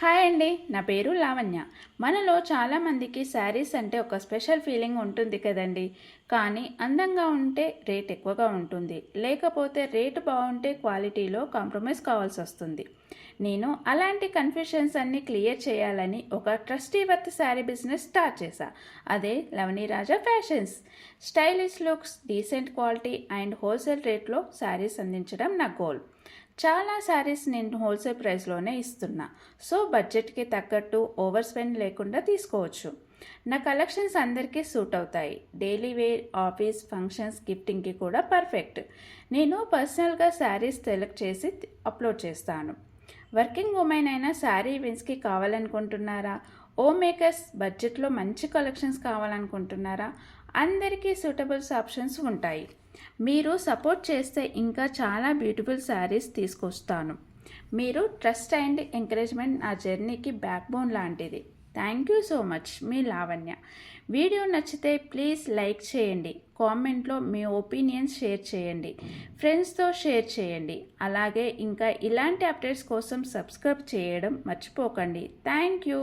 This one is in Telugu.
హాయ్ అండి, నా పేరు లావణ్య. మనలో చాలామందికి శారీస్ అంటే ఒక స్పెషల్ ఫీలింగ్ ఉంటుంది కదండి. కానీ అందంగా ఉంటే రేట్ ఎక్కువగా ఉంటుంది, లేకపోతే రేటు బాగుంటే క్వాలిటీలో కాంప్రమైజ్ కావాల్సి వస్తుంది. నేను అలాంటి కన్ఫ్యూషన్స్ అన్నీ క్లియర్ చేయాలని ఒక trustworthy sari business start చేశా. అదే Lavani Raja fashions. Stylish looks, decent quality and wholesale రేట్లో శారీస్ అందించడం నా గోల్. చాలా శారీస్ నేను హోల్సేల్ ప్రైస్లోనే ఇస్తున్నా. సో బడ్జెట్కి తగ్గట్టు ఓవర్ స్పెండ్ లేకుండా తీసుకోవచ్చు. నా కలెక్షన్స్ అందరికీ సూట్ అవుతాయి. డైలీ వేర్, ఆఫీస్, ఫంక్షన్స్, గిఫ్టింగ్కి కూడా పర్ఫెక్ట్. నేను పర్సనల్గా శారీస్ సెలెక్ట్ చేసి అప్లోడ్ చేస్తాను. వర్కింగ్ ఉమెన్ అయినా శారీ ఈవెంట్స్కి కావాలనుకుంటున్నారా? హోమ్ మేకర్స్ బడ్జెట్లో మంచి కలెక్షన్స్ కావాలనుకుంటున్నారా? అందరికీ సూటబుల్స్ ఆప్షన్స్ ఉంటాయి. మీరు సపోర్ట్ చేస్తే ఇంకా చాలా బ్యూటిఫుల్ శారీస్ తీసుకొస్తాను. మీరు ట్రస్ట్ అండ్ ఎంకరేజ్మెంట్ నా జర్నీకి బ్యాక్ బోన్ లాంటిది. Thank you so much. Me Lavanya. Video నచ్చితే ప్లీజ్ లైక్ చేయండి, కామెంట్లో మీ ఒపీనియన్స్ షేర్ చేయండి, ఫ్రెండ్స్తో షేర్ చేయండి. అలాగే ఇంకా ఇలాంటి అప్డేట్స్ కోసం సబ్స్క్రైబ్ చేయడం మర్చిపోకండి. Thank you.